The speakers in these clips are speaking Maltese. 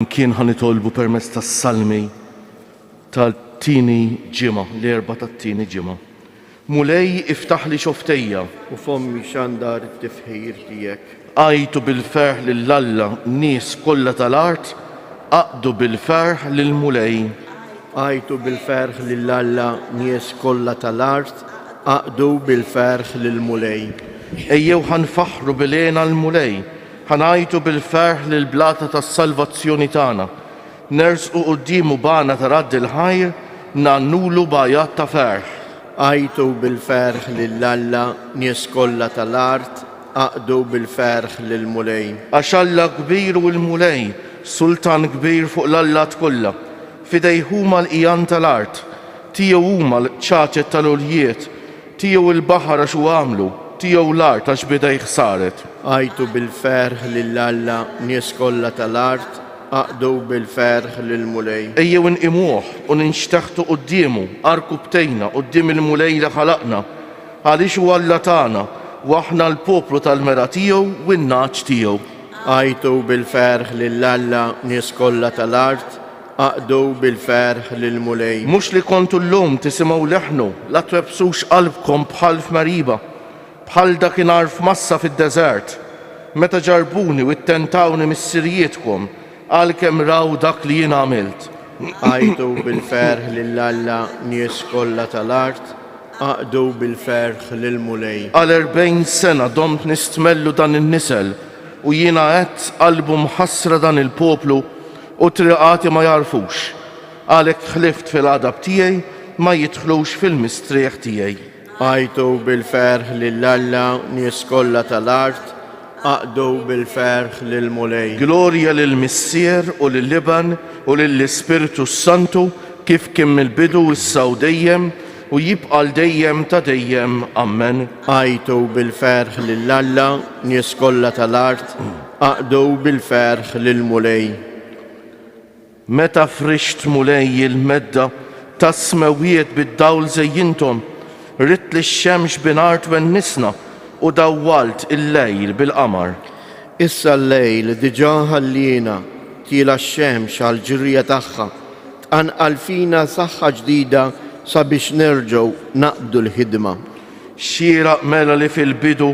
Kien ħanitolbu permezz tas-salmi tal-tieni ġimgħa, l-erba' tat-tieni ġimgħa. Mulej iftaħ li xoftejja u fommi xandar it-tifħir tiegħek. Għajtu bil-ferħ lill-Alla nies kollha tal-art, aqdu bil-ferħ lil Mulej. Għajtu bil-ferħ lill-Alla nies kollha tal-art, aqdu bil-ferħ lill-Mulej. Ejjew ħanfaħru bil-għena l-Mulej, ħanajtu bil-ferħ lill-blata tas-salvazzjoni tagħna. Nersqu qudiemu bana ta' radd il-ħajr, nannulu bajat ta' ferħ. Għajtu bil-ferħ lill-Alla nies kollha tal-art, aqdu bil-ferħ lill-Mulej. Għax Alla kbir u l-Mulej, sultan kbir fuq l-Allat kollha. Fidej huma l-qijan tal-art, tiegħu huma l-ċaċet tal-uljiet, tiegħu l-baħar għax hu għamlu, tiegħu l-art għax bidej ħsaret. Għajtu bil-ferħ lill-Alla nies kollha tal-art, aqdu bil-ferħ lill-Mulej. Ejjew inqimuh u ninxtaħtu qudiemu, arku btejna quddiem il-Mulej li ħalaqna, għaliex huwa Alla tagħna u aħna l-poplu tal-mera tiegħu u n-naċ tiegħu. Għajtu bil-ferħ lill-Alla nies kollha tal-art, aqdu bil-ferħ lill-Mulej. Mhux li kontu llum tisimgħu leħnu, la twebsux qalbkom bħal f'mariba, bħal dakinhar f'Massa fid-deżert, meta ġarbuni u ttentawni mis-sirjietkom għalkemm raw dak li jien għamilt. Għajtu bil-ferħ lill-Alla nies kollha tal-art, aqdu bil-ferħ lill-Mulej. Għal 40 sena domt nistmellu dan in-nisel u jiena għedt qalbu mħassra dan il-poplu u triqati ma jarfux. Għalhekk ħlift fil-għadab tiegħi ma jidħlux fil-mistrieħ tiegħi. Għajtu bil-ferħ lill-Alla nies kollha tal-art, aqdu bil-ferħ lill-Mulej. Glorja lill-Missier u lill-Liban u lill-Ispiritu Santu kif kien mill-bidu issa u dejjem u jibqa' dejjem ta' dejjem. Amen. Għajtu bil-ferħ lill-Alla nies kollha tal-art, aqdu bil-ferħ lill-Mulej. Meta frixt Mulej il-medda tas-smewiet bid-dawl żejjintom, ritt li x-xemx binart wennisna u dawwalt il-lejl bil-qamar. Issa l-lejl diġà ħallina tila x-xemx għal-ġirja tagħha, tqanqal fina saħħa ġdida sabiex nerġgħu naqbdu l-ħidma. Xieraq mela li fil-bidu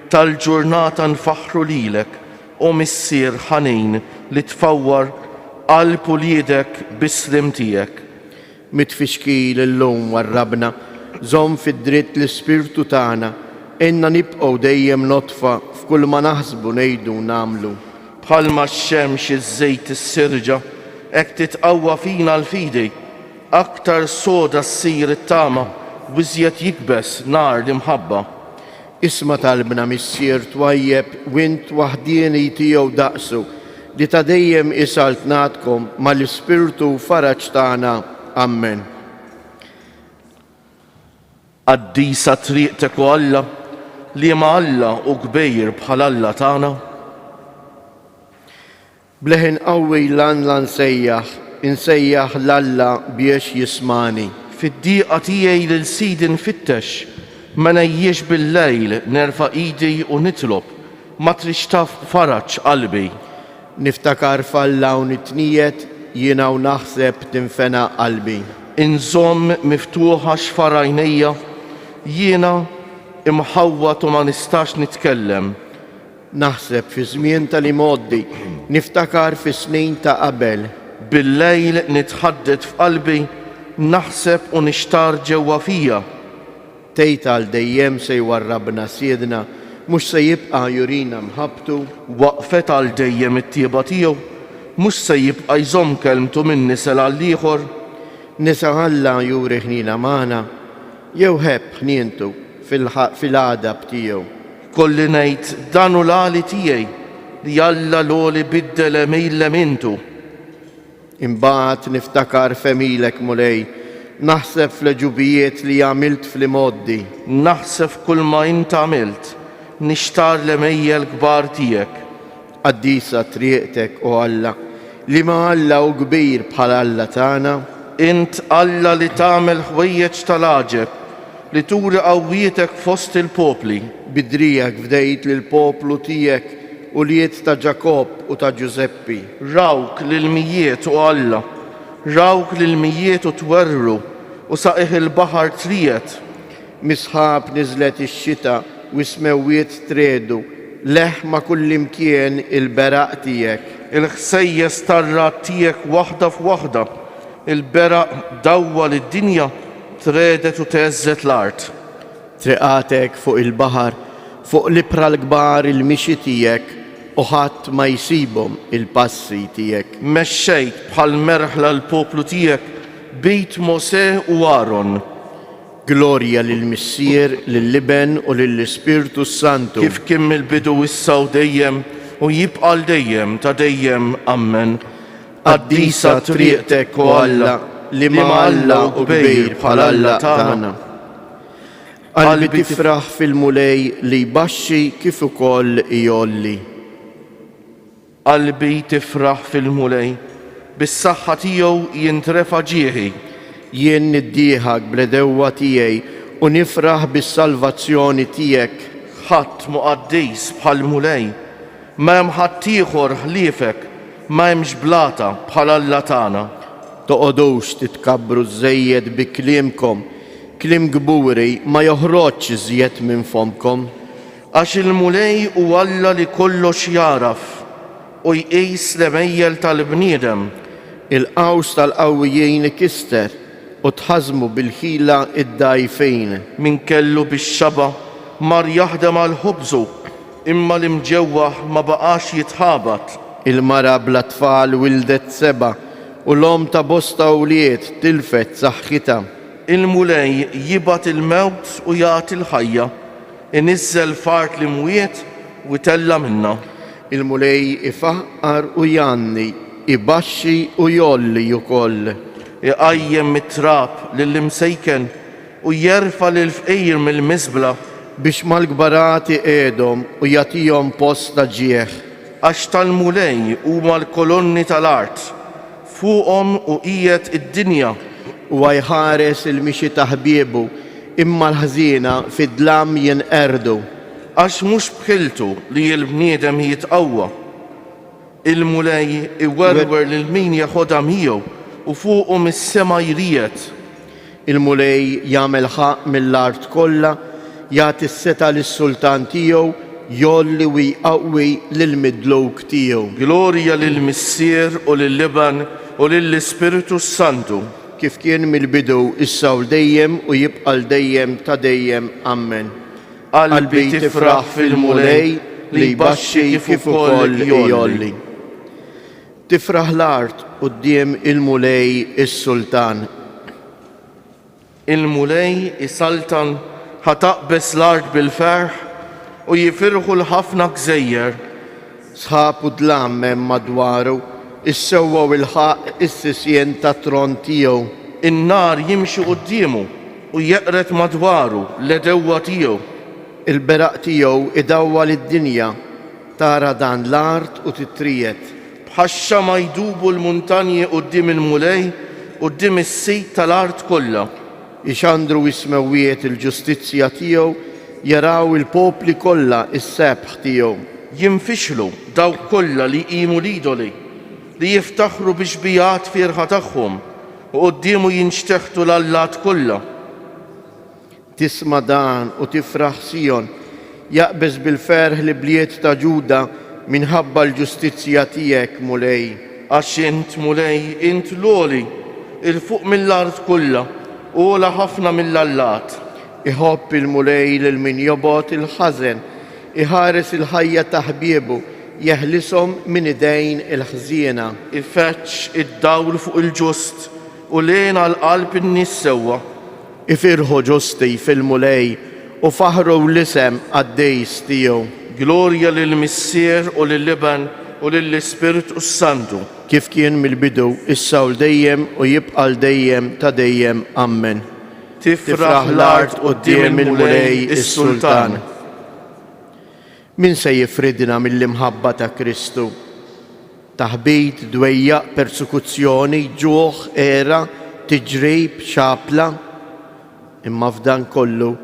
tal-ġurnata nfaħru lilek u missier ħanin li tfawwar qalb u liedek bis-slim tiegħek. Mitfixkil illum warrabna, żomm fid-dritt l-ispirtu tagħna, inna nibqgħu dejjem notfa f'kull ma naħsbu ngħidu nagħmlu. Bħalma x-xemx iż-żejt is-sirġa, hekk titqawwa fina l-fidi, aktar soda ssir it-tama u iżjed jikbes nar l-imħabba. Isma' talbna missier twajjeb wint waħdieni tiegħu daqsu li ta' dejjem isalt ngħadkom mal-ispirtu faraġġ tagħna. Amen. Qaddisa triqtek u Alla li ma' Alla u kbejr bħal Alla tagħna. Bleħin qawwi lan insejjaħ l-Alla biex jismani. Fid-dieqa tiegħi lil Sidi nfittex, ma ngħijjiex bil-lejl nerfa' idi u nitlob, ma trix taf faraġġ qalbi. Niftakar f'Alla u nitniet jiena u naħseb tinfena qalbi. Inżomm miftuħa xfara għajnejja, jiena imħawwat u ma nistax nitkellem. Naħseb fi żmien tal-imoddi, niftakar fi snin ta' qabel. Bil-lejl nitħadded f'qalbi, naħseb u nixtar ġewwa fija. Tgħid għal dejjem se jwarrabna siedna, mhux se jibqa' jurina mħabbtu. Waqfet għal dejjem it-tieba tiegħu, mhux se jibqa' jżomm kelmtu minn nisel għal ieħor. Nisa Alla juri ħnina magħna, jew ħebb ħnientu fil-għadab tiegħu. Kolli ngħid dan hu l-għali tiegħi li Alla l-għoli biddel emil-lemintu. Imbagħad niftakar femilek Mulej, naħseb fl-ġubijiet li għamilt fl-imoddi. Naħseb f'kull ma int għamilt, nixtar l-emejjel kbar tiegħek. Qaddisa triqtek u Alla, li ma' Alla u kbir bħal Alla tagħna. Int Alla li tagħmel ħwejjeġ tal-għaġeb, li turi qawwietek fost il-popli. Bidrijak fdejt lill poplu tiegħek u liet ta' Ġakob u ta' Giuseppi. rawk l-mijiet u Alla, rawk l-mijiet u twerru u saqih il-bahar triet. Misħab nizlet ix-xita u smewwiet tredu, leħma kullimkien il-beraq tiegħek. Il-ħsejjes tarrat tiegħek waħda f'waħda, il-beraq dawwa lid-dinja tredet u teżżet l-art. Triqatek fuq il-bahar, fuq l-ibra l-kbar il-mixi tiegħek u ħadd ma jsibhom il-passi tiegħek. Mexxejt bħal merħla l-poplu tiegħek bejt Mosè u Aaron. Glorja lill-Missier, lill-Liben u lill-Ispirtu Santu. Kif kien mill-bidu issa u dejjem u jibqa' dejjem ta' dejjem. Amen. Qaddisa triqtek u Alla li ma' Alla u kbir bħal Alla tagħna. Qalbi tifraħ fil-mulej li jbaxxi kif ukoll jolli. Qalbi tifraħ fil-mulej, bis-saħħa tiegħu jintrefa' ġieħi. Jien niddieħak bl-edewwa tiegħi u nifraħ bis-salvazzjoni tiegħek. Ħadd muqaddis bħal mulej, ma hemm ħadd ieħor ħliefek, ma hemmx blata bħal Alla tagħna. Toqgħodux titkabbru żejjed bi kliemkom, kliem gburi ma joħroġx iżjed minn fomkom. Għax il-mulej u Alla li kollox jaraf u jqis l-emejjel tal-bniedem. Il-qaws tal-qawwijin ikister u tħażmu bil-ħila id-dajfejn. Min kellu bix-xaba mar jaħdem għal-ħubżu, imma l-imġewwaħ ma baqax jitħabat. Il-mara bla tfal wildet seba u l-om ta' bosta uliet tilfet saħħita. Il-mulej jibat il-mewt u jagħti l-ħajja, inizzel fart li mwiet u tella minna. Il-mulej ifaqqar u janni, ibaxxi u jolli ukoll. Iqajjem mit-trab lill-imsejken u jerfa lil-fqejjer mill-miżbla biex mal-gbarati qiegħdhom u jagħtihom post ta' ġieħ. Għax tal-mulej huma l-kolonni tal-art, fuqhom u qiegħed id-dinja. U jħares il-mixi ta' ħbiebu imma l-ħżiena fid-dlam jinqerdu. Għax mhux bħiltu li l-bniedem jitqawwa. Il-mulej iwerwer lil min jaħodha miegħu u fuqhom is-sema jried. Il-mulej jagħmel ħaq mill-art kollha, jagħti s-seta lis-sultan tiegħu, jolli u jqawwi lill-midluk tiegħu. Glorja lill-Missier u lill-Liban u lill-Ispiritu Santu. Kif kien mill-bidu issa u dejjem u jibqa' dejjem ta' dejjem. Amen. Qalbi tifraħ fil-mulej li jbaxxi kif ukoll jolli. Tifraħ l-art quddiem il-mulej is-sultan. Il-mulej isaltan ħataqbes l-art bil-ferħ u jifirħu l-ħafna gżejjer. Sħab u dlam hemm madwaru, issewwew il-ħaq is-sisjen ta' tron tiegħu. In-nar jimxi qudiemu u jeqret madwaru l-edewwa tiegħu. Il-beraq tiegħu idawwa lid-dinja, tara dan l-art u titriet. Bħaxxa ma jdubu l-muntanji quddiem il-mulej quddiem is-sejt tal-art kollha. Ixandru ismewwiet il-ġustizzja tiegħu, jaraw il-popli kollha is-sebħ tiegħu. Jinfixlu dawk kollha li jqimu l-idoli, li jiftaħru biex bijat firħa tagħhom u quddiemu jinxteħtu l-allat kollha. Tisma' dan u tifraħ Sion, jaqbeż bil-ferħ li bliet ta' Ġuda minħabba l-ġustizzja tiegħek mulej. Għax int mulej, int l-oli, il-fuq mill-art kollha, ola ħafna mill-allat. Iħobb il-mulej lil min jobot il-ħażen, iħares il-ħajja ta' ħbiebu, jeħlisom min idejn il-ħżiena. Ifetx id-dawl fuq il-ġust u lejna l-qalb in-nies sewwa. Ifirħu ġusti fil-mulej u faħru l-isem għad-dejs tiegħu. Glorja lill-Missier u lill-Liban u lill-Ispiritu Santu. Kif kien mill-bidu, issa u dejjem u jibqa' dejjem ta' dejjem. Amen. Tifraħ l-art quddiem il-mulej is-sultan. Min se jifridna mill-imħabba ta' Kristu? Taħbit, dwejjaq, persekuzzjoni, ġuħ, era, tiġrib, xapla. Imma f'dan kollu,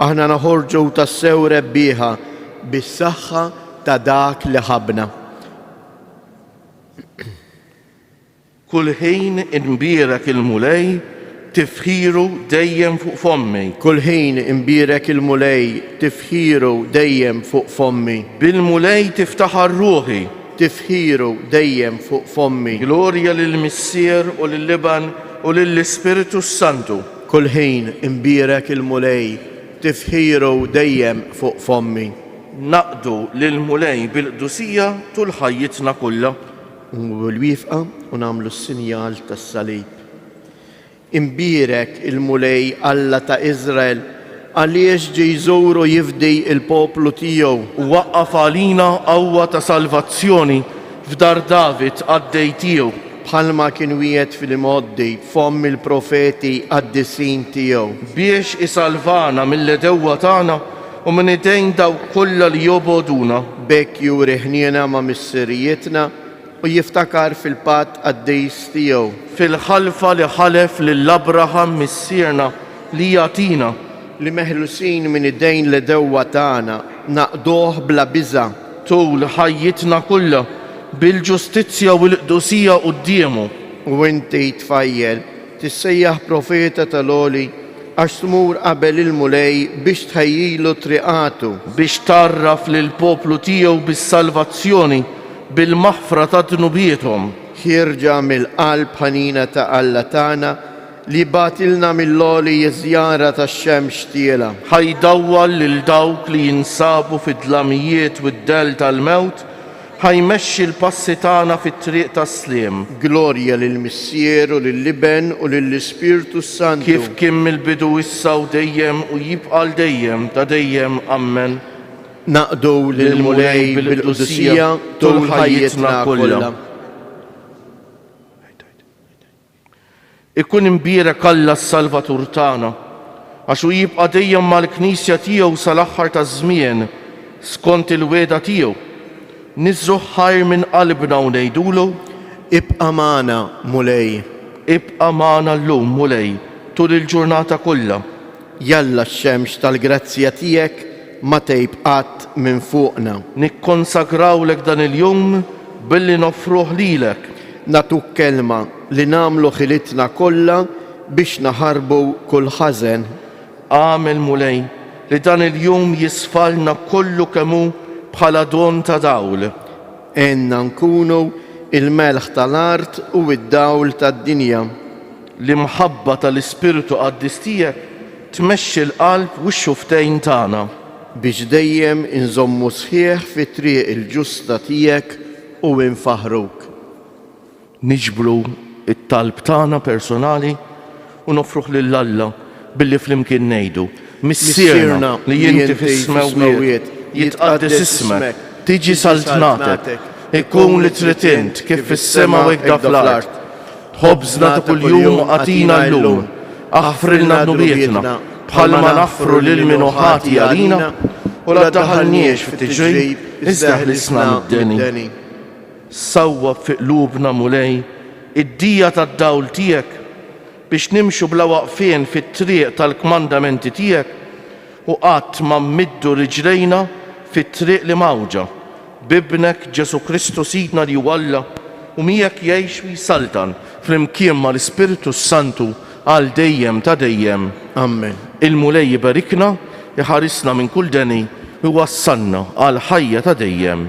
aħna naħorġu tassew rebbieħa bis-saħħa ta' dak li ħabna. Kull ħin inbierek il-mulej tifħiru dejjem fuq fommi. Kull ħin imbirek il-mulej tifħiru dejjem fuq fommi. Bil-mulej tiftaħar ruħi. Tifħiru dejjem fuq fommi. Glorja lill-Missier u lill-Liban u lill-Ispiritu Santu. Kull ħin imbirek il-mulej tifħiru dejjem fuq fommi. Naqdu lill-mulej bil-qdusija tul ħajjitna kollha. U l-wifqa u namlu s-sinjal tas-salib. Imbirek il-mulej Alla ta' Izrael għaliex ġej jżuru jifdi il-poplu tiegħu. U waqqaf għalina qawwa ta' salvazzjoni f'dar David għaddej tiegħu. Bħalma kien wiegħed fil-moddi fomm il-profeti għad-disin tiegħu. Biex isalvana mill-edewwa tagħna u minn idejn dawk kollha li joboduna. Bekk juri ħniena ma' missirijietna u jiftakar fil-patt għad-dejs tiegħu. Fil-ħalfa li ħalef lill-Abraham missierna li jagħtina. Li meħlusin minn id-dejn li dewwa tagħna naqduh bla biża' tul ħajjitna kollha bil-ġustizzja u l-qdusija qudiemu. U inti tfajjel tissejjaħ profeta tal-oli għax tmur qabel il-mulej biex tħejjilu triqatu. Biex tarraf lill-poplu tiegħu bis-salvazzjoni bil-maħfra ta' dnubietom. Ħirġa mill-qalb ħanina ta' Alla tagħna li batilna mill-loli jiżjara tax-xemx tiela. Ħajdawwal lil dawk li jinsabu fid-dlamijiet u d-del tal-mewt, ħajmexxi l-passi tagħna fit-triq tas-sliem. Glorja lill-Missier u lill-Liben u lill-Ispirtu Santu. Kif kien mill-bidu issa u dejjem u jibqa' dejjem ta' dejjem. Amen. Naqdu lill-mulej bil-qudusija tul ħajjitna kollha. Ikun imbierek Alla s-Salvatur tagħna, għax hu jibqa' dejjem mal-Knisja tiegħu sal-aħħar taż-żmien skont il-weda tiegħu. Niżżu ħajr minn qalbna u ngħidulu: Ibqa' magħna mulej. Ibqa' magħna llum mulej tul il-ġurnata kollha. Jalla x-xemx tal-grazzja tiegħek ma tgħib qatt minn fuqna. Nikkonsagrawlek dan il-jum billi nofruh lilek. Natuk kelma li namlu ħilitna kollha biex naħarbu kull ħażen. Għamel mulej li dan il-jum jisfalna kollu kemmu bħala don ta' dawl. Enna nkunu il-melħ tal-art u id-dawl tad-dinja. L-imħabba tal-Ispiritu qaddis tiegħek tmexxi l-qalb u x-xuftejn tagħna. Biex dejjem inżommu sħiħ fit-triq il-ġusta tiegħek u nfaħruk. Niġbru it-talb tagħna personali u nofruh lil Alla billi flimkien ngħidu: Missierna li inti fis-smawiet jitqaddis ismek, tiġi saltnatek, ikun li trid int kif fis-sema u hekk fl-art. Ħobżna ta' kuljum għatina llum, aħfrilna dnubietna bħalma naħfru lil min ħati għalina u la daħalniex fit-tiġrib iżda ħlisna mid-deni. Sawwab fi qlubna mulej id-dija tad-dawl tiegħek biex nimxu bla waqfien fit-triq tal-kmandamenti tiegħek u qatt ma mmiddu riġlejna fit-triq li mawġa bibnek Ġesu Kristu Sidna li Alla u miegħek jgħix u jsaltan flimkien mal-Ispiritu Santu għal dejjem ta' dejjem. Amen. Il-mulej jibarikna, iħarisna minn kull deni u wassalna għal ħajja ta' dejjem.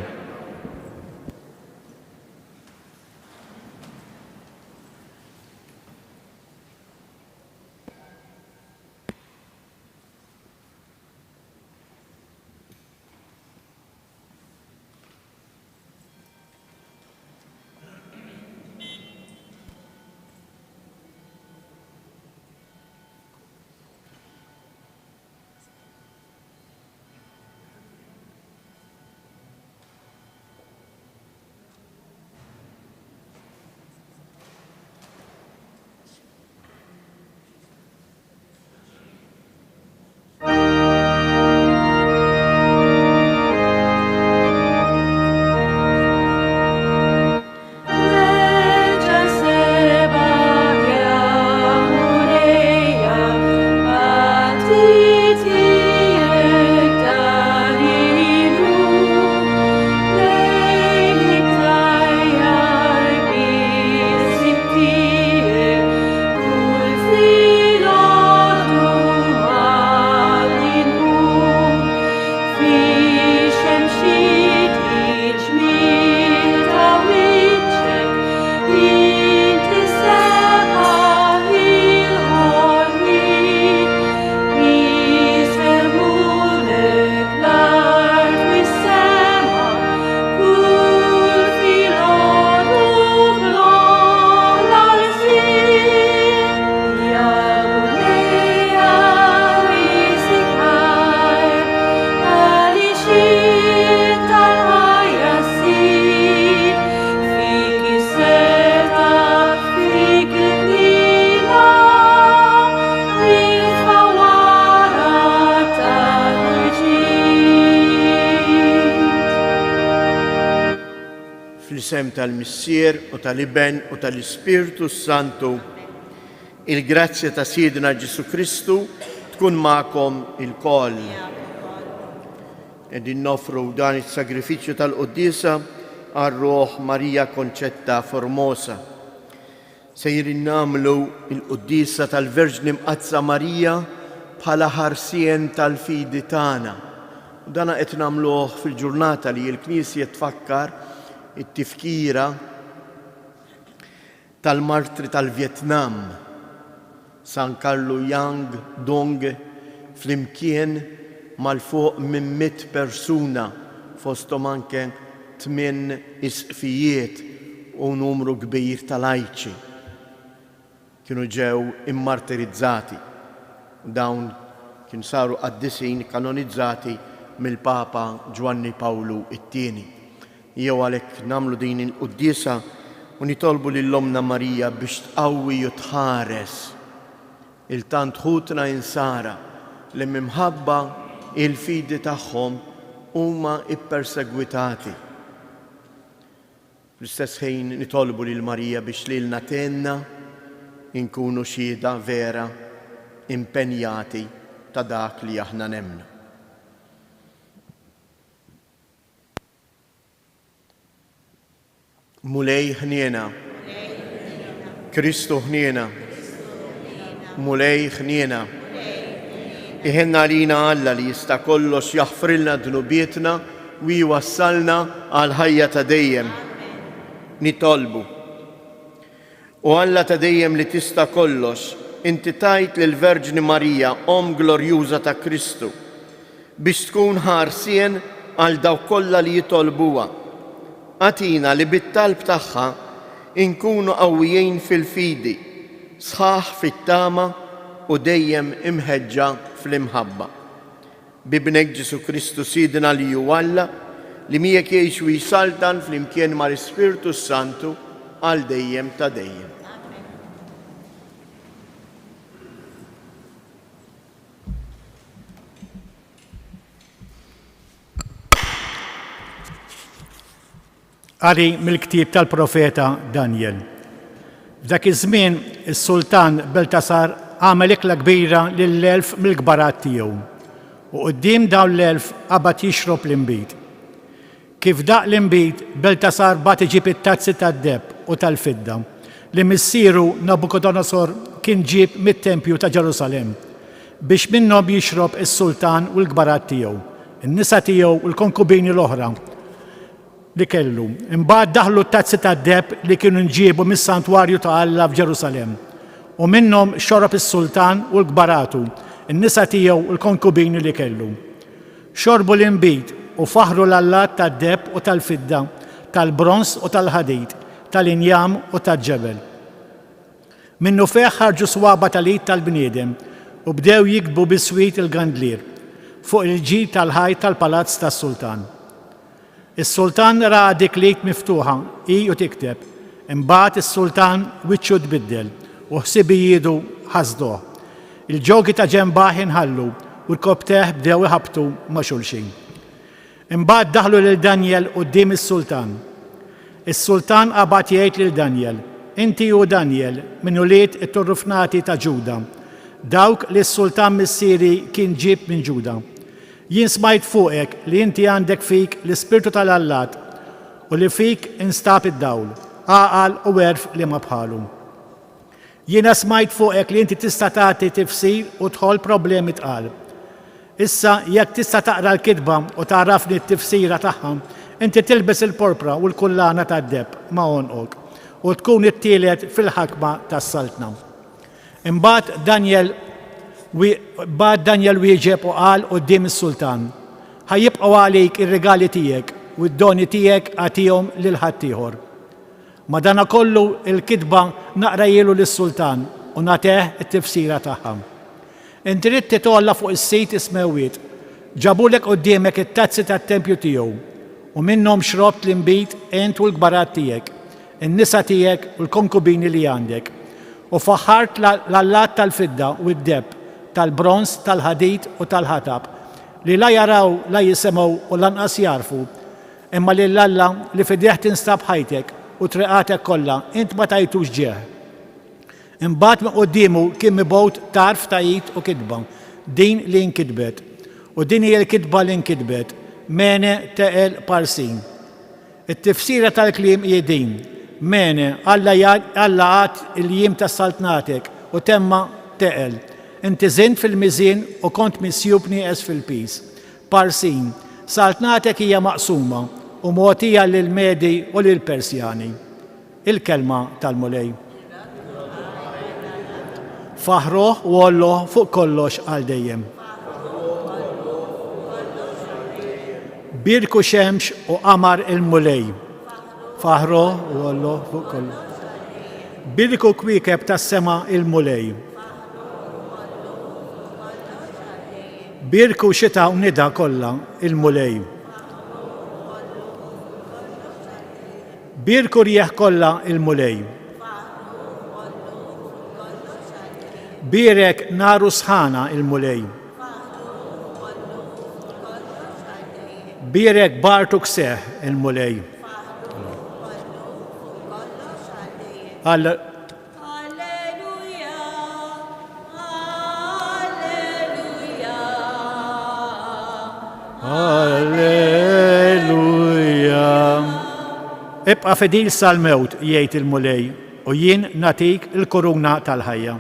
tal-Missier u tal-Iben u tal-Ispirtu Santu. Il-grazzja ta' Sidna Ġesu Kristu tkun magħkom il-koll. Qegħdin nofru dan is-sagrifiċċju tal-Qudiesa għar-Ruħ Marija Konċetta Formosa. Sejrin nagħmlu l-Qudiesa tal-Verġni Mqazza Marija bħala ħarsien tal-fidi tagħna. Dana qed nagħmluh fil-ġurnata li l-Knisja tfakkar it-tifkira tal-martri tal-Vjetnam, San Carlo Yang Dong, flimkien mal-fuq minn 100 persuna fosthom anke 8 isqfijiet u numru kbir tal-Lajċi kienu ġew immartirizzati. Dawn kienu saru qaddisin kanonizzati mill-Papa Ġwanni Pawlu II. Jew għalhekk nagħmlu din il-Qudiesa u nitolbu lill-Omna Marija biex tqawwi u tħares il-tant ħutna insara li minħabba il-fidi tagħhom huma ippersegwitati. Fl-istess ħin nitolbu lil Marija biex lilna tenna inkunu xhieda vera impenjati ta' dak li aħna nemmnu. Mulej ħniena, Kristu ħniena, mulej ħniena. Iħenna lina Alla li jista' kollox jaħfrilna dnubietna u jwassalna għal ħajja ta' dejjem. Nitolbu. U Alla ta' dejjem li tista' kollox, inti tajt lil Verġni Marija, Om glorjuża ta' Kristu, biex tkun ħarsien għal dawk kollha li jitolbuha. Għatina li bit-talb tagħha inkunu qawwijin fil-fidi, sħaħ fit-tama u dejjem imħeġġa fl-imħabba. Bibnek Ġesu Kristu Sidna li hu Alla li miegħek jgħix u jsaltan flimkien mal-Ispirtu Santu għal dejjem ta' dejjem. Qari mill-ktieb tal-profeta Daniel. F'dak iż-żmien is-Sultan Beltasar għamel ikla kbira lill-elf mill-kbarat tiegħu u quddiem dawn l-elf qabad jixrob l-inbit. Kif daq l-inbit, Beltasar bat iġib it-tazzi tad-deheb u tal-fidda li missieru Nabucodonosor kien ġib mit-Tempju ta' Ġerusalemm biex minnhom jixrob is-Sultan u l-kbarat tiegħu, in-nisa tiegħu u l-konkubini l-oħra li kellu. Imbagħad daħlu t-tazzi tad-deheb li kienu nġiebu mis-Santwarju ta' Alla f'Ġerusalemm u minnhom xorob is-Sultan u l-kbaratu, in-nisa tiegħu u l-konkubini li kellu. Xorbu l-inbit u faħru l-allat tad-deheb u tal-fidda, tal-brons u tal-ħadid, tal-injam u tal-ġebel. Minnu fejn ħarġu swaba tal-id tal-bniedem u bdew jiktbu biswit il-gandlier fuq il-ġid tal-ħajt tal-palazz tas-Sultan. Is-Sultan ra dik lik miftuħa hi u tikteb, imbagħad is-Sultan wiċċu tbiddel u ħsibijiet ħasduh. Il-ġogi ta' ġenbah inħallu u l-kobteħ bdew iħabtu ma' xulxin. Imbagħad daħlu lil Daniel quddiem is-Sultan. Is-Sultan qabad jgħid lil Daniel, inti hu Daniel min ulied it-turrufnati ta' Ġuda, dawk li s-Sultan missieri kien ġib minn Ġuda. Jien smajt fuqek li inti għandek fik l-Ispirtu tal-Allat u li fik instab id-dawl, għaqal u werf li ma bħalu. Jiena smajt fuqek li inti tista' tagħti tifsir u tħol problemi tqal. Issa jekk tista' taqra l-kitba u tarafni t-tifsira tagħha, inti tilbes il-porpra u l-kullana tad-deheb ma' għonqok u tkun it-tielet fil-ħakma tas-saltna. Imbagħad Daniel wieġeb u qal quddiem is-Sultan, ħajjibqgħu għalik ir-regali tiegħek u d-doni tiegħek għatihom lil ħadd ieħor. Madankollu il-kitba naqra jielu lis-Sultan u nagħtih it-tifsira tagħha. Inti rid titolla fuq is-sit ismewiet, ġabulek quddiemek it-tazzi tat-tempju tiegħu u minnhom xrobt l-inbit int u l-kbarat tiegħek, in-nisa tiegħek u l-konkubini li għandek. U faħħart l-allat tal-fidda u d-deheb, tal-brons, tal-ħadid u tal-ħatab li la jaraw, la jisimgħu u lanqas jarfu, imma li l-Alla li fidejh tinstab ħajtek u triqatek kollha, int ma tajtux ġieħ. Imbagħad minn qudiemu kien mibgħut tarf tajt u kitba, din li nkitbet. U din hija l-kitba li nkitbet, mene teqel parsin. It-tifsira tal-kliem hija din, mene Alla għad il-jiem tas-saltnatek u temma teqel. Inti żint fil-miżien u kont misjub nieqes fil-pis. Parsin, saltnatek hija maqsuma u mogħtija lill-Medi u lill-Persjani. Il-kelma tal-Mulej. Faħruh u Olloh fuq kollox għal dejjem. Birku xemx u qamar il-Mulej. Faħruh u Olloh fuq kollox. Birku kwiekeb tas-sema il-Mulej. Birku xita u nida kollha il-Mulej. Birku rieħ kollha il-Mulej. Birek naru sħana il-Mulej. Birek bartuk seħ il-Mulej. Alleluja. Ibqa' fidil sal-mewt jgħid il-Mulej u jien natik il-koruna tal-ħajja.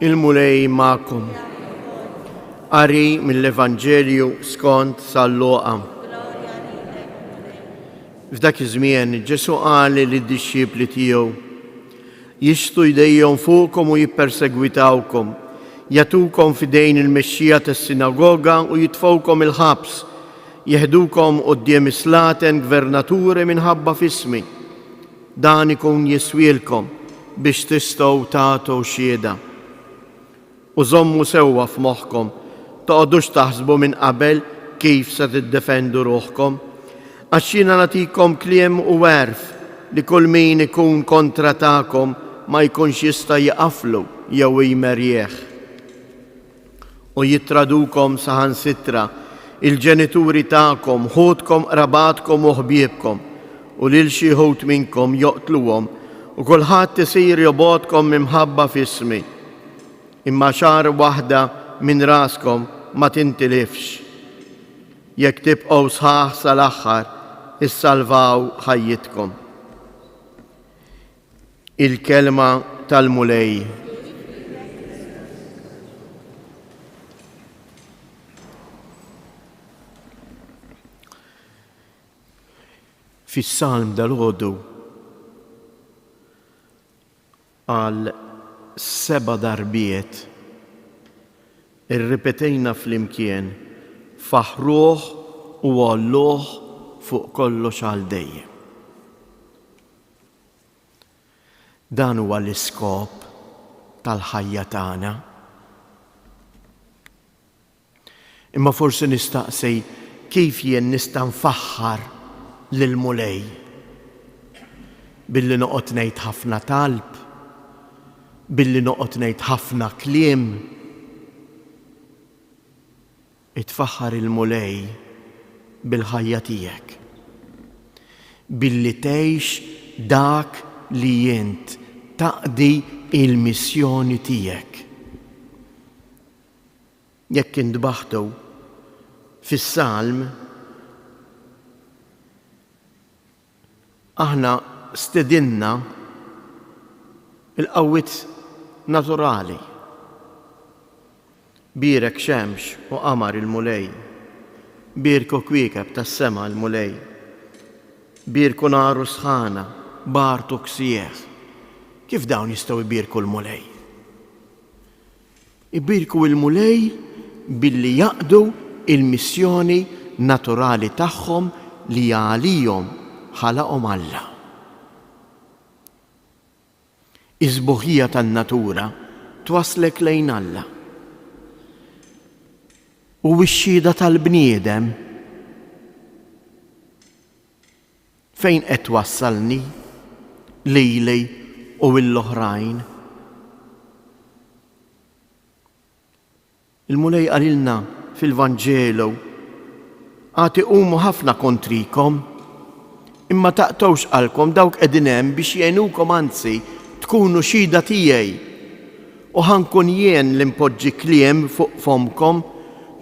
Il-Mulej ma'kom. Qari mill-Evanġelju skont San-Luqa. F'dak iż-żmien Ġesu qal lid-dixxiepli tiegħu: jixtu jdejhom fuqkom u jippersegwitawkom, jagħtukom f'idejn il-mexxija tas-sinagoga u jitfgħukom il-ħabs, jeħdukom quddiem islaten gvernaturi minħabba f'ismi. Dan ikun jiswielkom biex tistgħu tagħtu xhieda. U żommu sewwa f'moħħkom, toqgħodux taħsbu minn qabel kif se tiddefendu ruħkom, għax jiena nagħtikom kliem u werf li kull min ikun kontra tagħkom ma jkunx jista' jaqaflu jew jmerjieħ. U jittradukom saħansitra il-ġenituri tagħkom, ħudkom, rabatkom u ħbiebkom, u lil xi ħud minnkom joqtluhom u kulħadd isir jobodkom minħabba f'ismi. Imma xar waħda minn raskom ma tintilifx. Jekk tibqgħu sħaħ sal-aħħar, issalvaw ħajjitkom. Il-kelma tal-Mulej. Fis-Salm dal-għodu għal 7 darbiet irripetejna flimkien faħruh u Olloh fuq kollox għal dejjem. Dan huwa l-iskop tal-ħajja tagħna. Imma forsi nistaqsi kif jien nista' nfaħħar lill-Mulej billi noqgħod ngħid ħafna talb, billi noqgħod ngħid ħafna kliem. Itfaħħar il-Mulej bil-ħajja tiegħek, billi tgħix dak li jint taqdi il-missjoni tiegħek. Jekk intbaħħtu fis-Salm aħna stedinna il-qawwiet naturali. Birek xemx u qamar il-Mulej, birku kwiekeb tas-sema il-Mulej, birku naru sħana, bartu ksieħ. Kif dawn jistgħu jbirku l-Mulej? Ibirku il-Mulej billi jaqdu il-missjoni naturali tagħhom li għalihom ħalaqhom Alla. Iż-żbuħija tan-natura twaslek lejn Alla. U x-xhieda tal-bniedem fejn qed wassalni lili u l-oħrajn. Il-mulej qalilna fil-Vanġelu għati qumu ħafna kontrikom, imma taqtawx qalkom dawk qegħdin hemm biex jgħinukom anzi tkunu xhieda tiegħi u ħankun jien li mpoġġi kliem fuq fomkom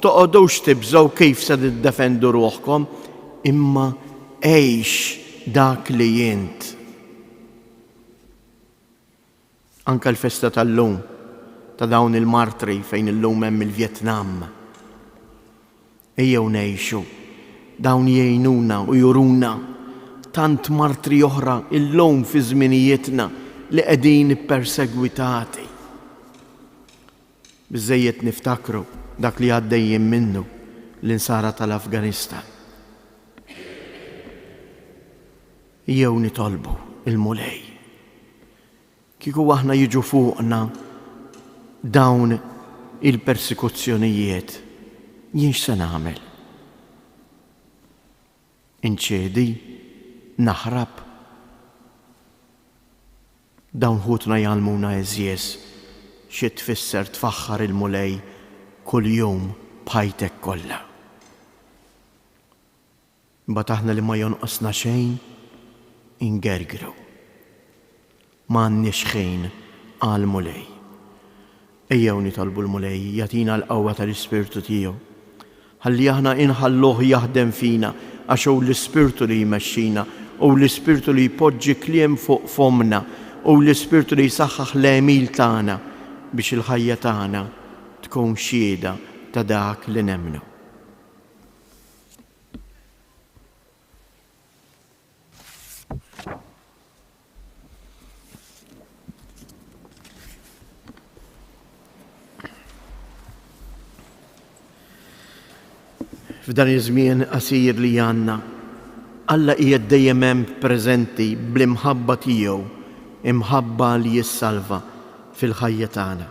toqgħodux tibżgħu kif se tiddefendu ruħkom, imma għejx dak li jint. Anka l-festa tal-lum ta' dawn il-martri fejn illum hemm il-Vjetnam. Ejjew ngħixu, dawn jgħinuna u juruna tant martri oħra illum fi żminijietna li qegħdin perseguitati. Biżejjed niftakru dak li għaddejjin minnu l-insara tal-Afganistan. Jew nitolbu il-mulej. Kieku aħna jiġu fuqna dawn il-persekuzzjonijiet, jien se nagħmel? Inċedi, naħrab. Dawn ħutna jgħalmuna eżjes xi tfisser tfaħħar il-mulej kuljum bħajtek kollha. Imbagħad aħna li ma jonqosna xejn ingergru. M'għandniex ħin għall-mulej. Ejjew nitolbu l-mulej jagħtina l-qawwa tal-Ispirtu tiegħu. Ħalli aħna inħalluh jaħdem fina għax hu l-Ispirtu li jmexxina u l-Ispirtu li jpoġġi kliem fuq fomna u l-Ispirtu li jsaħħaħ l-emil tagħna biex il-ħajja tagħna tkun xhieda ta' dak li nemmnu. F'dan iż-żmien qasir li għandna, Alla qiegħed dejjem hemm preżenti bl-imħabba tiegħu, imħabba li jissalva fil-ħajja tagħna.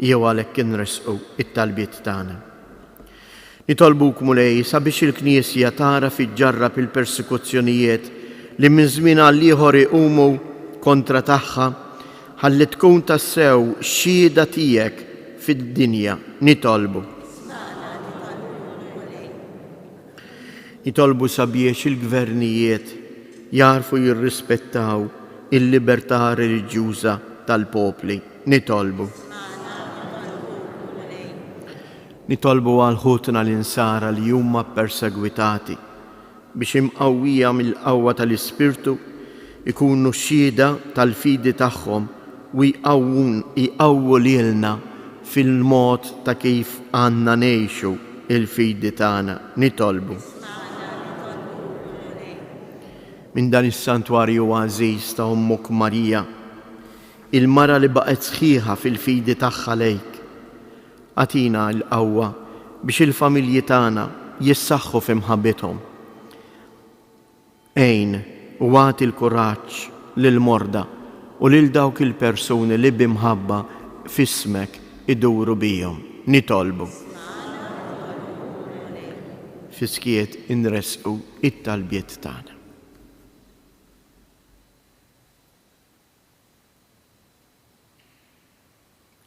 Jew għalhekk inresqu it-talbiet tagħna. Nitolbuk mulej sabiex il-Knisja tara fiġġarrab il-persekuzzjonijiet li minn żmien għal ieħor iqumu kontra tagħha ħalli tkun tassew xhieda tiegħek fid-dinja. Nitolbu sabiex il-gvernijiet jarfu jirrispettaw il-libertà reliġjuża tal-popli. Nitolbu għal ħutna l-insara li huma perseguitati biex imqawwija mill-qawwa tal-Ispirtu ikunu xhieda tal-fidi tagħhom u jqawwu lilna fil-mod ta' kif għandna ngħixu il-fidi tagħna. Nitolbu. Minn dan is-santwarju għażiż ta' Ummuk Marija, il-mara li baqgħet sħiħa fil-fidi tagħha lejk, għatina l-qawwa biex il-familji tagħna jissaħħu f'imħabbithom. Għejn u għati l-kuraġġ lill-morda u lil dawk il-persuni li b'imħabba f'ismek iduru bihom. Nitolbu. Fiskiet inresqu it-talbiet tagħna.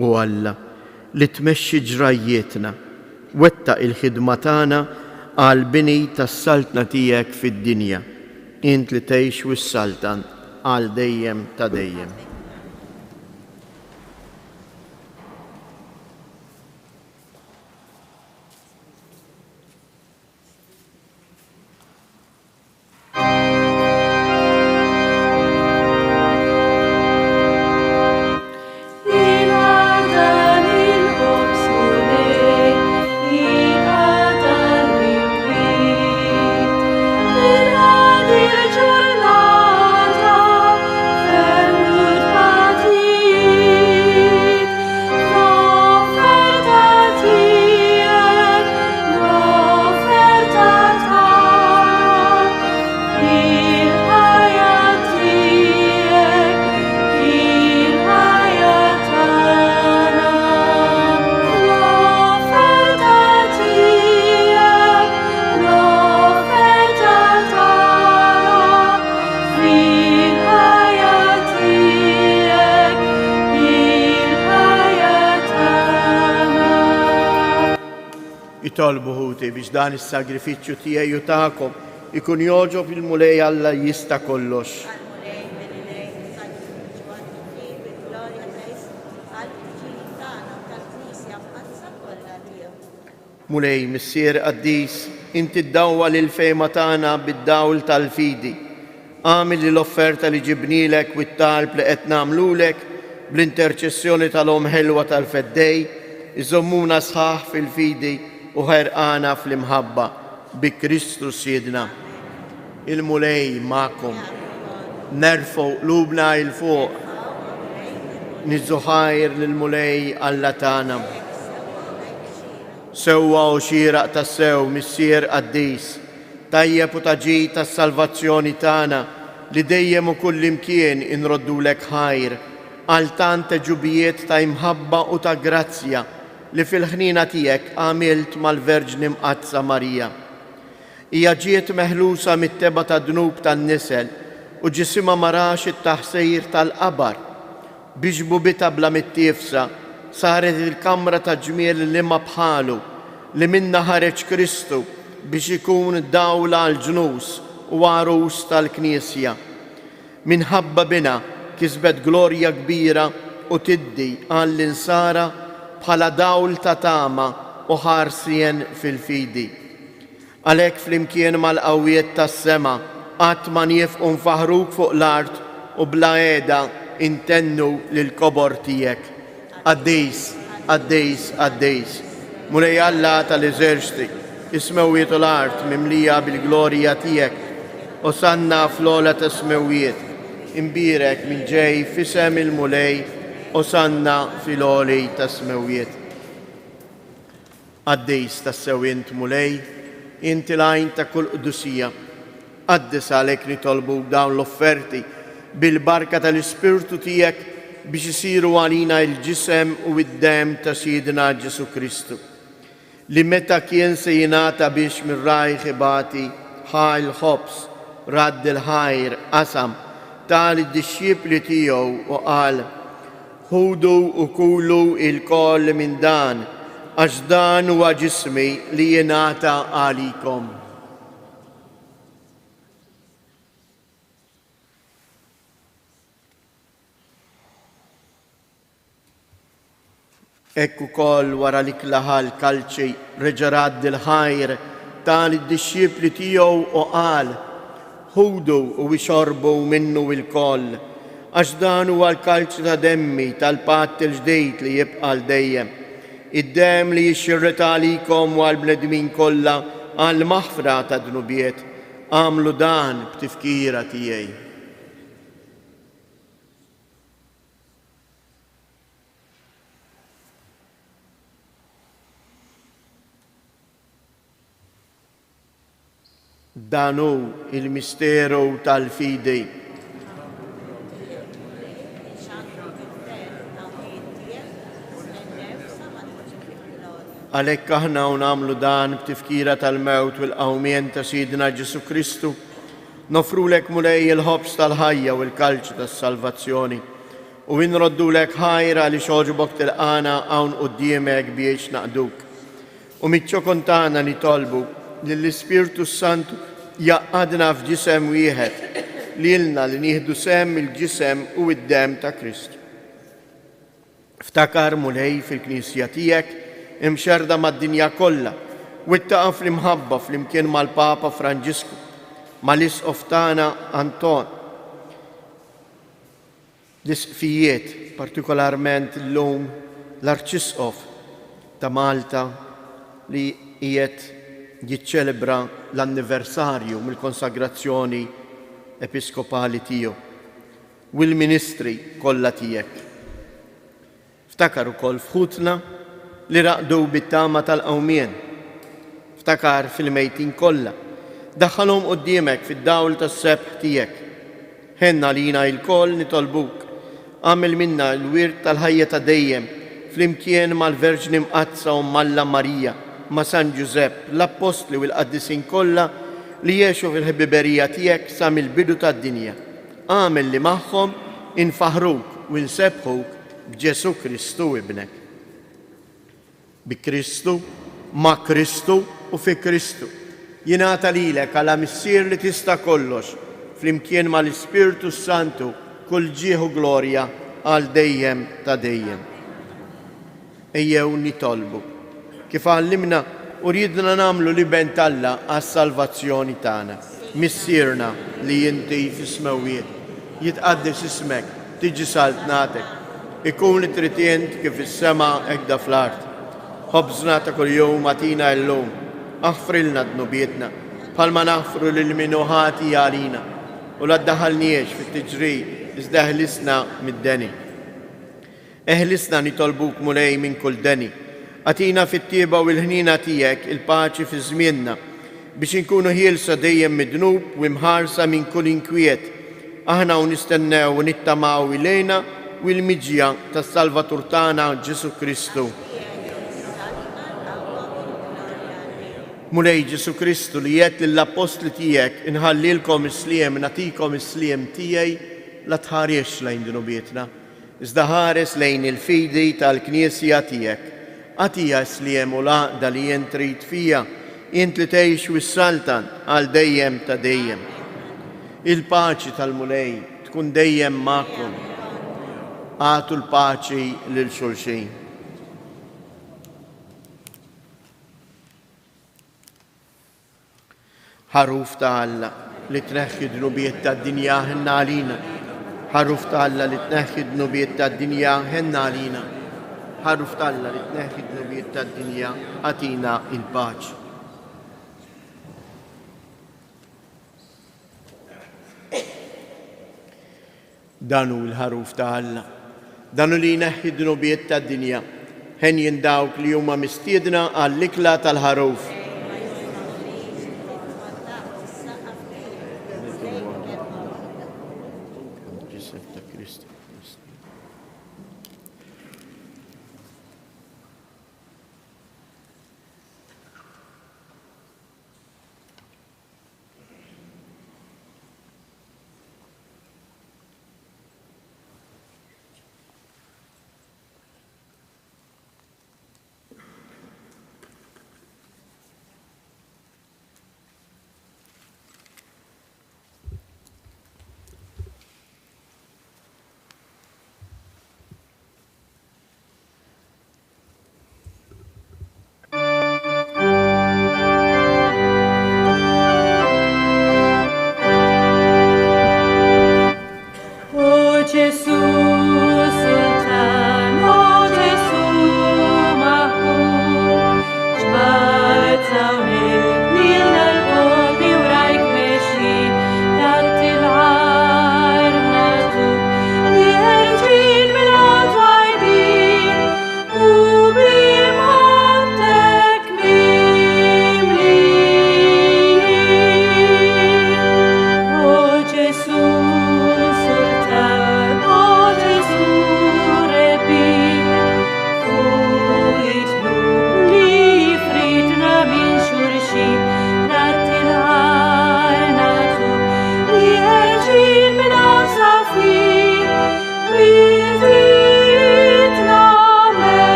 U Alla li tmexxi ġrajjietna, wettaq il-ħidma tagħna għal bini tas-saltna tiegħek fid-dinja. Int li tgħix wis-saltan għal dejjem ta' dejjem. Giornata, fermut nitolbu ħuti biex dan is-sagrifiċċju tiegħi u tagħkom ikun joġob il-mulej Alla jista' kollox. Għal-mulej mill-ilej sagrifiċċju għad-kif bil-glorja ta' ismu għal-ġili tagħna u tal-Knisja b'qazza kollha tiegħu. Mulej missier qaddis, inti ddawwa lil fejma tagħna bid-dawl tal-fidi. Għamil li l-offerta li ġibnilek u t-talb li qed nagħmlulek bl-interċessjoni tal-om ħelwa tal-feddej, iżommuna sħaħ fil-fidi u ħerqana fl-imħabba bi Kristus Siedna. Il-mulej ma'kom, nerfgħu qlubna il fuq, niżuħajr lill-mulej Alla tagħna. Sewwa u xieraq tas-sew missier qaddis, tajjeb u taġi tas-salvazzjoni tagħna li dejjem u kullimkien inroddulek ħajr għal tant ġubijiet ta' imħabba u ta' grazzja li fil-ħnina tiegħek għamilt mal-Verġni Mqazza Marija. Hija ġiet meħlusa mit-teba ta' dnub tan-nisel u ġisimha marax it-taħsejr tal-qabar biex bubita bla mittiefsa saret il-kamra ta' ġmiel li ma bħalu li minna ħareġ Kristu biex ikun dawla għal-ġnus u għarus tal-Knisja. Minħabba bina kisbet glorja kbira u tiddi għall-insara bħala dawl ta' tama u ħarsien fil-fidi. Għalhekk flimkien mal-qawwiet tas-sema qatt ma nifqu nfaħruk fuq l-art u bla għeda intennu lill-kobor tiegħek. Qaddis, qaddis, qaddis. Mulej Alla tal-eżerċti, ismewwiet u l-art mimlija bil-glorja tiegħek u sanna fl-ola ta' smewwiet. Imbirek minn ġej fisem il-mulej u sanna fil-oli ta' smewwiet. Qaddis tas-sewint mulej, inti lajn ta' kull qdusija. Qaddis għalhekk nitolbu dawn l-offerti bil-barka tal-Ispirtu tiegħek biex isiru għalina il-ġisem u id-dem ta' Siedna Ġesu Kristu. Li meta kien se jingħata biex mir-rajħ ibati ħaj l-ħobs, radd il-ħajr, qasam, tal id-disċipli tiegħu u qal: ħudu u kulu il-koll minn dan, għax dan huwa ġismi li jingħata għalikom. Ekku koll wara li klaħal kalċi reġarad il-ħajr tal id-disċipli tiegħu u qal: ħudu u ixorbu minnu il-koll, għax dan huwa l-kalċi ta' demmi tal-patt il-ġdejt li jibqa' dejjem. Id-dem li jixxirret għalikom u għall-bnedmin kollha għall-maħfra ta' dnubiet. Għamlu dan b'tifkira tiegħi. Danu il-misteru tal-fidi. Għalhekk aħna nagħmlu dan b'tifkira tal-mewt u l-qawmien ta' Siedna Ġesu Kristu, nofrulek mulej il-ħobs tal-ħajja u l-kalċ tas-salvazzjoni u nroddulek ħajra li xoġbok tilqana hawn quddiemek biex naqduk. U miċ-ċokon tagħna nitolbu lill-Ispirtu Santu jaqadna f'ġisem wieħed lilna li nieħdu sem il-ġisem u id-dem ta' Kristu. Ftakar mulej fil-Knisja tiegħek imxerda mad-dinja kollha u ittaqa' fl-imħabba flimkien mal-Papa Franġisku, mal-Isqof tagħna Anton. L-isqfijiet, partikolarment llum l-Arċisqof ta' Malta li qiegħed jiċċelebra l-anniversarju mill-konsagrazzjoni episkopali tiegħu u l-ministri kollha tiegħek. Ftakar ukoll f'ħutna li raqdu bit-tama tal-qawmien. Ftakar fil-mejtin kollha. Daħħalhom quddiemek fid-dawl tas-sebħ tiegħek. Ħenna lina l-koll nitolbuk. Għamil minna l-wirt tal-ħajja ta' dejjem flimkien mal-Verġni Mqazza u Malla Marija ma' San Giuseppe, l-Apostli u l-Qaddisin kollha li jgħixu fil-ħbiberija tiegħek sa mill-bidu tad-dinja. Għamil li magħhom infaħruk u nsebħuk b'Ġesu Kristu ibnek. Bi Kristu ma' Kristu u fi Kristu. Jingħata lilek għala missier li tista' kollox, flimkien mal-Ispirtu Santu, kull ġieħu glorja għal dejjem ta' dejjem. Ejjew nitolbu. Kif għallimna u ridna namlu li ben Alla għas-salvazzjoni tagħna. Missierna li inti fis-smawiet, jitqaddis ismek, tiġi saltnatek, ikun li tritient kif is-sema ekda fl-art. Ħobżna ta' kuljum atina llum, aħfrilna d-nubietna, bħalma naħfru lil minuħati għalina, u la ddaħalniex fit-tiġri, iżda eħlisna mid-deni. Eħlisna nitolbuk mulej minn kull deni, għatina fit-tieba u l-ħnina tiegħek il-paċi fi żmienna, biex inkunu ħielsa dejjem midnub u imħarsa minn kull inkwiet, aħna u nistennew u nittamaw ilejna u l-miġja tas-Salvatur tagħna Ġesu Kristu. Mulej Ġesu Kristu li jgħid lill-apostli tiegħek inħallilkom is-sliem, nagħtikom is-sliem tiegħi la tħariex lejn dunubietna, iżda ħares lejn il-fidi tal-Knisja tiegħek. Għatija s-sliem u laqda li jien trid fija, jien li tgħix wis-saltan għal dejjem ta' dejjem. Il-paċi tal-mulej tkun dejjem magħkom. Għatu l-paċi lil xulxin. Ħaruf ta' Alla li tneħħi d-nubiet tad-dinja ħenna għalina. Ħaruf ta' Alla li tneħħi d-nubiet tad-dinja ħenna għalina. Ħaruf ta' Alla li tneħħi d-nubiet tad-dinja għatina il-paċi. Danu l-ħaruf ta' Alla, danu li jneħħi d-nubiet tad-dinja, ħen jindawk li huma mistiedna għall-ikla tal-ħaruf.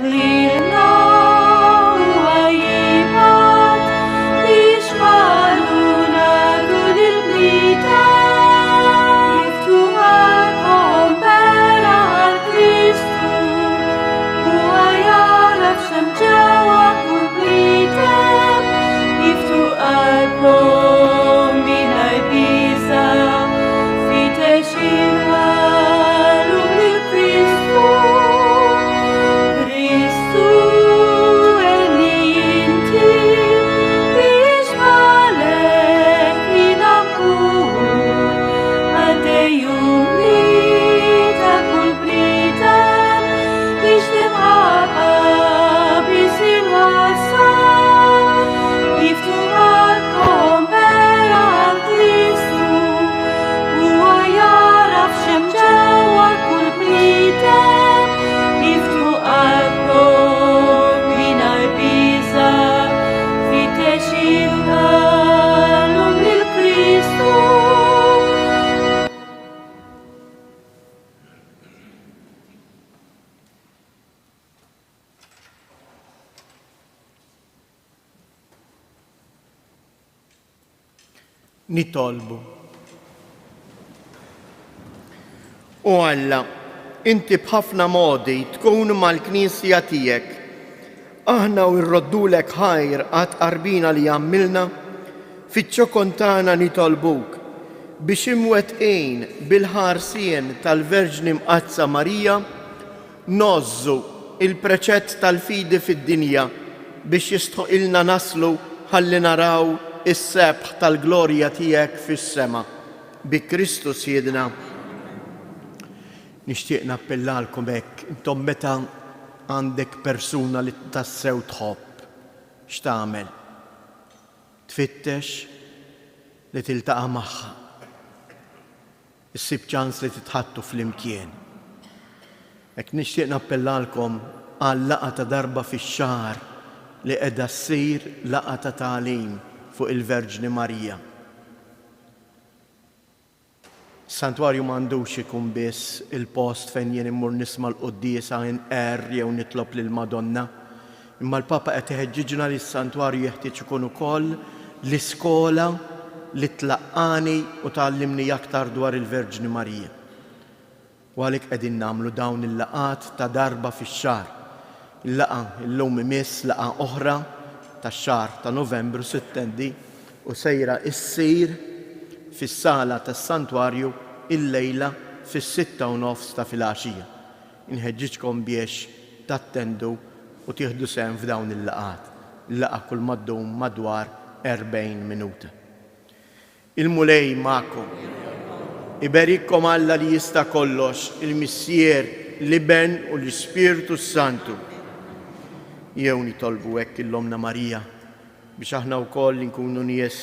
Li għaxem ġewa kull blitem, jiftu qalbhom mingħajr biża' fi texilħalu lil Kristu. Kristu eli inti biex għalek jina nkun għaddejjuni ta' kull blitem biex timħabba biżi' wasal. Jiftu qalbhom bejn għal Kristu huwa jaraf x'hemm ġewwa kull blitem, jiftu qalbhom mingħajr biża' fi texilħalhom lil Kristu. Nitolbu. U Alla, inti b'ħafna modi tkun mal-Knisja tiegħek. Aħna u rroddulek ħajr għad qarbina li għamilna, fiċ-ċokon tagħna nitolbuk biex imwettqin bil-ħarsien tal-Verġni Mqazza Marija nożżu il-preċett tal-fidi fid-dinja biex jistħoqilna naslu ħalli naraw is-sebħ tal-glorja tiegħek fis-sema. Bi Kristu Siedna. Nixtieq nappellalkom hekk, intom meta għandek persuna li tassew tħobb, x'tagħmel? Tfittex li tiltaqa' magħha. Issib ċans li titħattu fl-imkien. Hekk nixtieq nappellalkom għal laqgħa ta' darba fix-xahar li qiegħda ssir laqgħa ta' tagħlim fuq il-Verġni Marija. Santwarju m'għandux ikun biss il-post fejn jien immur nisma' l-quddiesa nqerr jew nitlob lil Madonna, imma l-Papa qed iħeġġiġna li s-santwarju jeħtieġ ikun ukoll l-iskola li tlaqqani u tgħallimni aktar dwar il-Verġni Marija. U għalhekk qegħdin nagħmlu dawn il-laqgħat ta' darba fix-xahar. Il-laqgħa illum imiss laqgħa oħra tax-xahar ta' Novembru sittendi u sejra issir fis-sala tas-santwarju il-lejla fis-6:30 ta' filgħaxija. Inħeġġiġkom biex tattendu u tieħdu sehem f'dawn il-laqgħat. Il-laqgħa kull ma ddum madwar 40 minuta. Il-mulej magħkom. Iberikkom Alla li jista' kollox, il-Missier, l-Iben u l-Ispiritu Santu. Jew nitolbu hekk il-Omna Marija biex aħna wkoll nkunu nies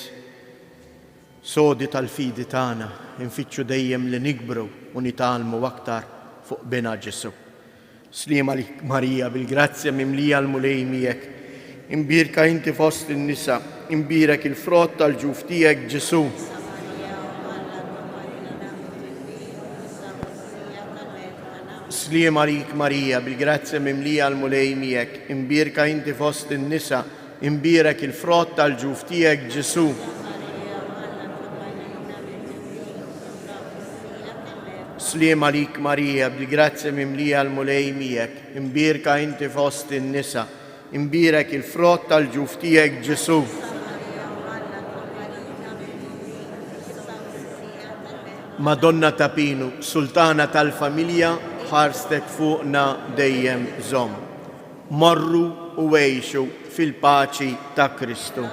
sodi tal-fidi tagħna, infittxu dejjem li nikbru u nitalmu aktar fuq bina Ġesu. Sliem għalik Marija, bil-grazzja mimlija l-mulej miegħek, imbirka inti fost in-nisa, imbirek il-frott tal-ġuf tiegħek Ġesu. Sliem għalik Marija, bil-grazzja mimlija l-mulej miegħek, imbirka inti fost in-nisa, imbirek il-frott tal-ġuf tiegħek Ġesu. Sliem għalik Marija, bil-grazzja mimlija l-mulej miegħek, imbirka inti fost in-nisa, imbirek il-frott tal-ġuf tiegħek Ġesu. Madonna Tapinu, Sultana tal-Familja, ħarstek fuqna dejjem żomm. Morru u għejxu fil-paċi ta' Kristu.